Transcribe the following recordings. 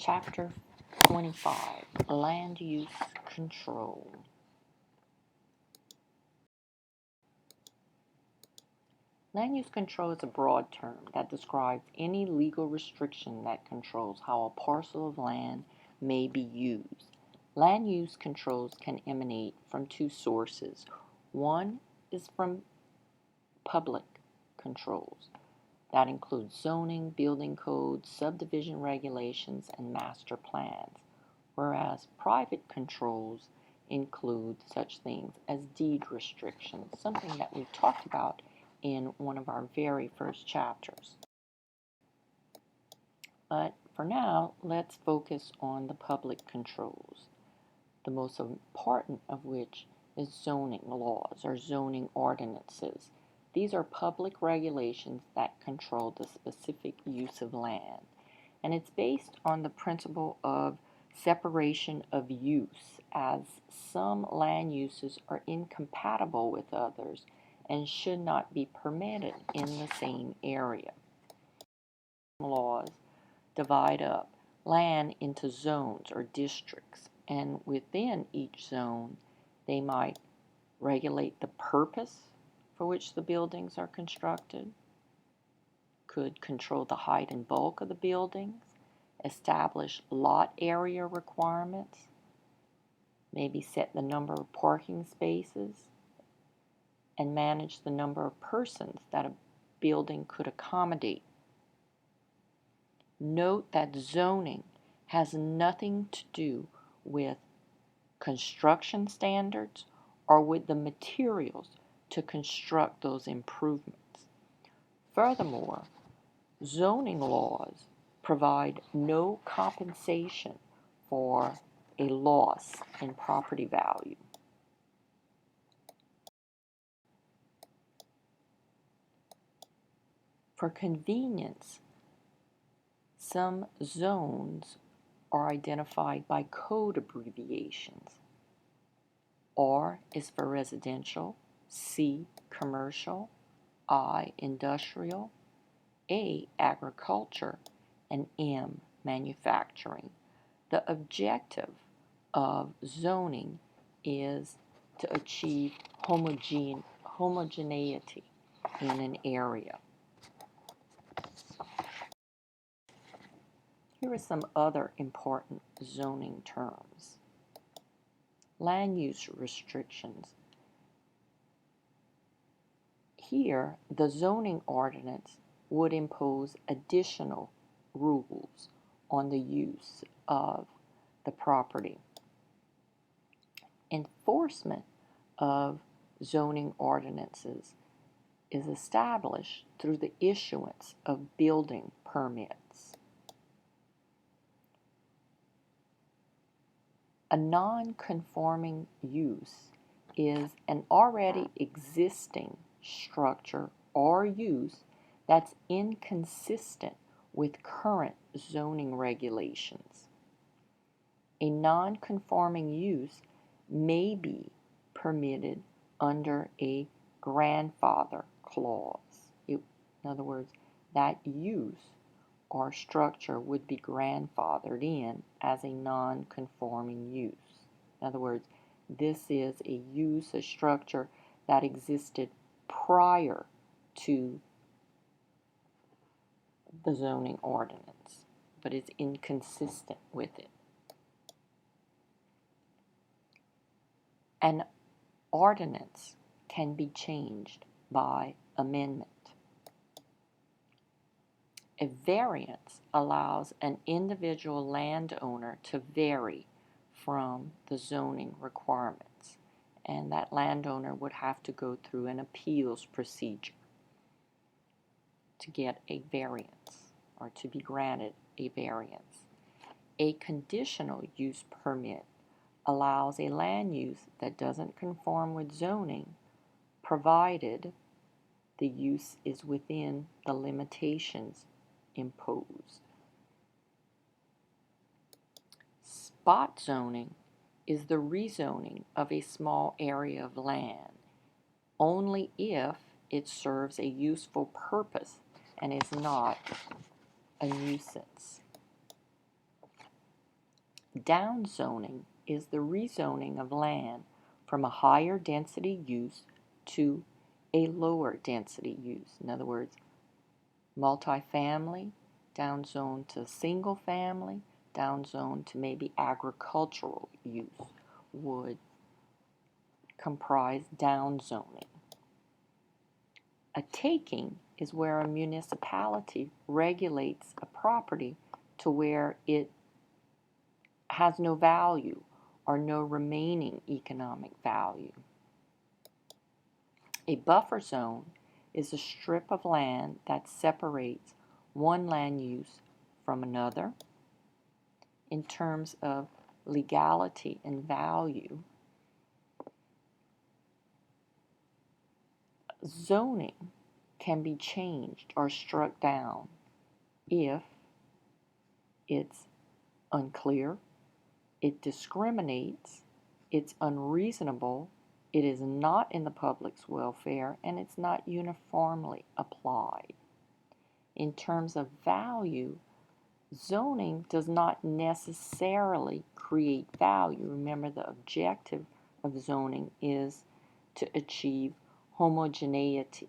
Chapter 25, Land Use Control. Land use control is a broad term that describes any legal restriction that controls how a parcel of land may be used. Land use controls can emanate from two sources. One is from public controls. That includes zoning, building codes, subdivision regulations, and master plans, whereas private controls include such things as deed restrictions, something that we talked about in one of our very first chapters. But for now, let's focus on the public controls, the most important of which is zoning laws or zoning ordinances. These are public regulations that control the specific use of land, and it's based on the principle of separation of use, as some land uses are incompatible with others and should not be permitted in the same area. Laws divide up land into zones or districts, and within each zone they might regulate the purpose for which the buildings are constructed, could control the height and bulk of the buildings, establish lot area requirements, maybe set the number of parking spaces, and manage the number of persons that a building could accommodate. Note that zoning has nothing to do with construction standards or with the materials to construct those improvements. Furthermore, zoning laws provide no compensation for a loss in property value. For convenience, some zones are identified by code abbreviations. R is for residential, C commercial, I industrial, A agriculture, and M manufacturing. The objective of zoning is to achieve homogeneity in an area. Here are some other important zoning terms. Land use restrictions. Here, the zoning ordinance would impose additional rules on the use of the property. Enforcement of zoning ordinances is established through the issuance of building permits. A non-conforming use is an already existing structure or use that's inconsistent with current zoning regulations. A non-conforming use may be permitted under a grandfather clause. In other words, that use or structure would be grandfathered in as a non-conforming use. In other words, this is a use, a structure that existed prior to the zoning ordinance, but is inconsistent with it. An ordinance can be changed by amendment. A variance allows an individual landowner to vary from the zoning requirements, and that landowner would have to go through an appeals procedure to get a variance or to be granted a variance. A conditional use permit allows a land use that doesn't conform with zoning, provided the use is within the limitations imposed. Spot zoning is the rezoning of a small area of land only if it serves a useful purpose and is not a nuisance. Downzoning is the rezoning of land from a higher density use to a lower density use. In other words, multifamily, downzone to single family, downzone to maybe agricultural use would comprise downzoning. A taking is where a municipality regulates a property to where it has no value or no remaining economic value. A buffer zone is a strip of land that separates one land use from another. In terms of legality and value, zoning can be changed or struck down if it's unclear, it discriminates, it's unreasonable, it is not in the public's welfare, and it's not uniformly applied. In terms of value, zoning does not necessarily create value. Remember, the objective of zoning is to achieve homogeneity.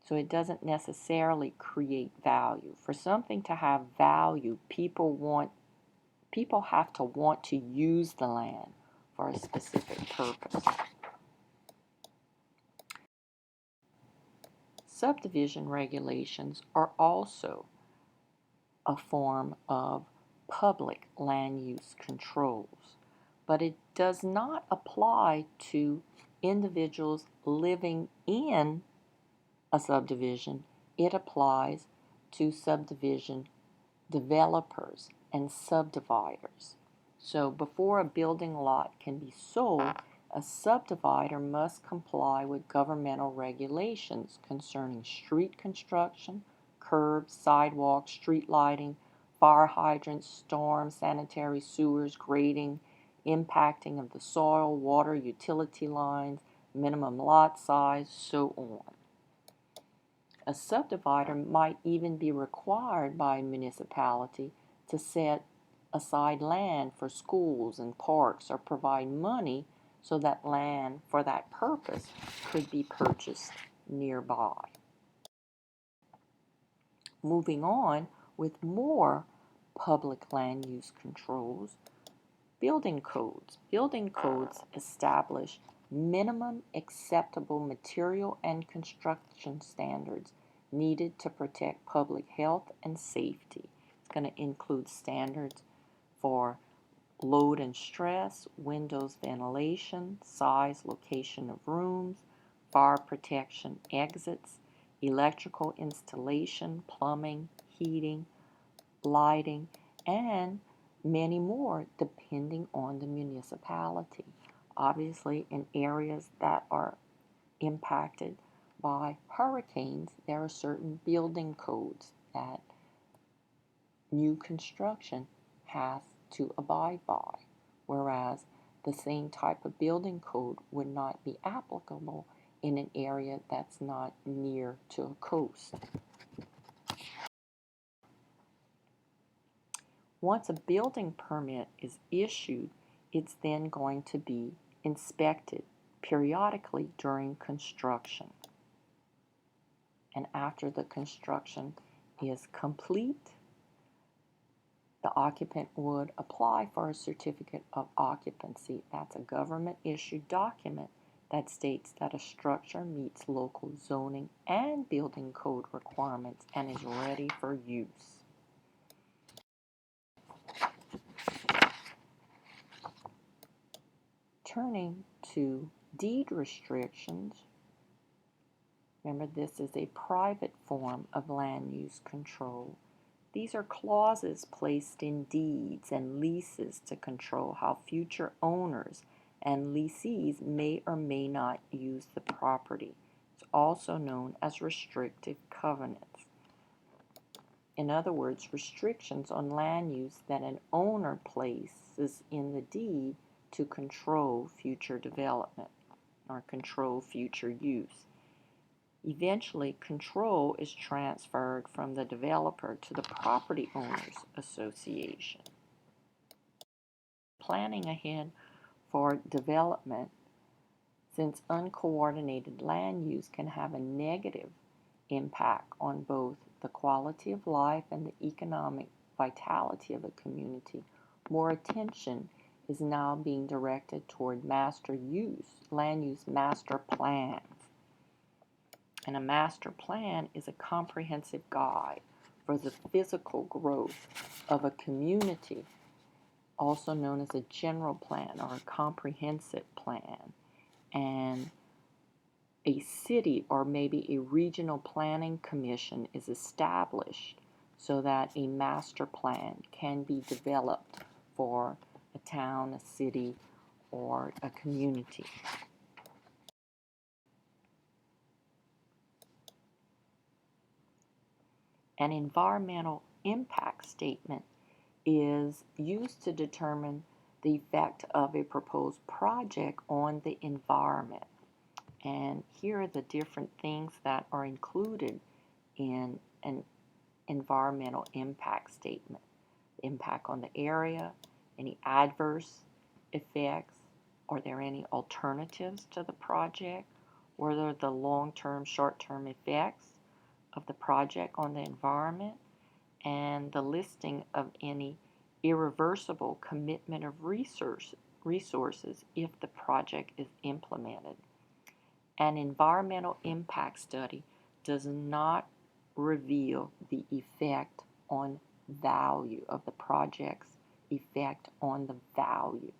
So it doesn't necessarily create value. For something to have value, people have to want to use the land for a specific purpose. Subdivision regulations are also a form of public land use controls, but it does not apply to individuals living in a subdivision. It applies to subdivision developers and subdividers. So before a building lot can be sold, a subdivider must comply with governmental regulations concerning street construction, curbs, sidewalks, street lighting, fire hydrants, storm, sanitary sewers, grading, impacting of the soil, water, utility lines, minimum lot size, so on. A subdivider might even be required by a municipality to set aside land for schools and parks or provide money so that land for that purpose could be purchased nearby. Moving on with more public land use controls, building codes. Building codes establish minimum acceptable material and construction standards needed to protect public health and safety. It's going to include standards for load and stress, windows ventilation, size, location of rooms, fire protection exits, electrical installation, plumbing, heating, lighting, and many more depending on the municipality. Obviously, in areas that are impacted by hurricanes, there are certain building codes that new construction has to abide by, whereas the same type of building code would not be applicable in an area that's not near to a coast. Once a building permit is issued, it's then going to be inspected periodically during construction. And after the construction is complete, the occupant would apply for a certificate of occupancy. That's a government-issued document that states that a structure meets local zoning and building code requirements and is ready for use. Turning to deed restrictions, remember this is a private form of land use control. These are clauses placed in deeds and leases to control how future owners and lessees may or may not use the property. It's also known as restrictive covenants. In other words, restrictions on land use that an owner places in the deed to control future development or control future use. Eventually, control is transferred from the developer to the property owners association. planning ahead for development, since uncoordinated land use can have a negative impact on both the quality of life and the economic vitality of a community, more attention is now being directed toward land use master plans. And a master plan is a comprehensive guide for the physical growth of a community, also known as a general plan or a comprehensive plan. And a city or maybe a regional planning commission is established so that a master plan can be developed for a town, a city, or a community. An environmental impact statement is used to determine the effect of a proposed project on the environment. And here are the different things that are included in an environmental impact statement. Impact on the area, any adverse effects, are there any alternatives to the project, what are the long-term, short-term effects of the project on the environment, and the listing of any irreversible commitment of resources if the project is implemented. An environmental impact study does not reveal the effect on value of the project's effect on the value.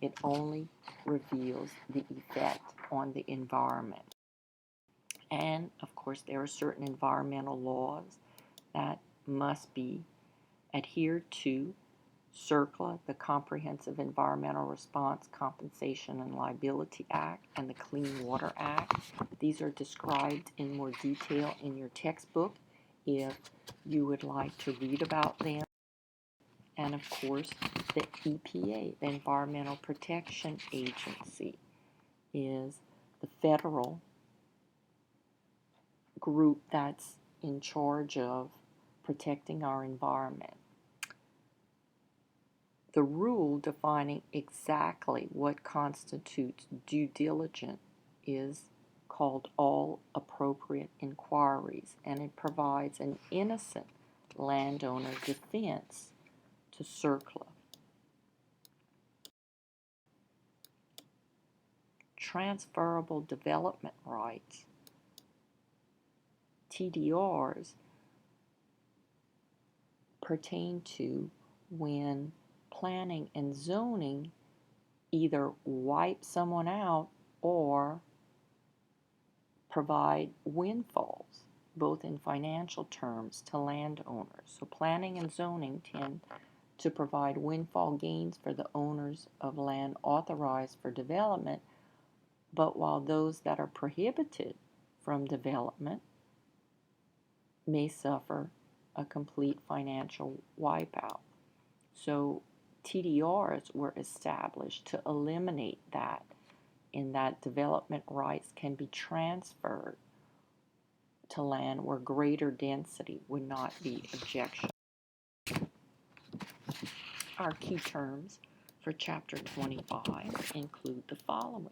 It only reveals the effect on the environment. And of course, there are certain environmental laws that must be adhered to. CERCLA, the Comprehensive Environmental Response, Compensation, and Liability Act, and the Clean Water Act. These are described in more detail in your textbook if you would like to read about them. And of course, the EPA, the Environmental Protection Agency, is the federal group that's in charge of protecting our environment. The rule defining exactly what constitutes due diligence is called all appropriate inquiries, and it provides an innocent landowner defense to CERCLA. Transferable development rights, TDRs, pertain to when planning and zoning either wipe someone out or provide windfalls, both in financial terms, to landowners. So planning and zoning tend to provide windfall gains for the owners of land authorized for development, but while those that are prohibited from development may suffer a complete financial wipeout. So TDRs were established to eliminate that, in that development rights can be transferred to land where greater density would not be objectionable. Our key terms for Chapter 25 include the following: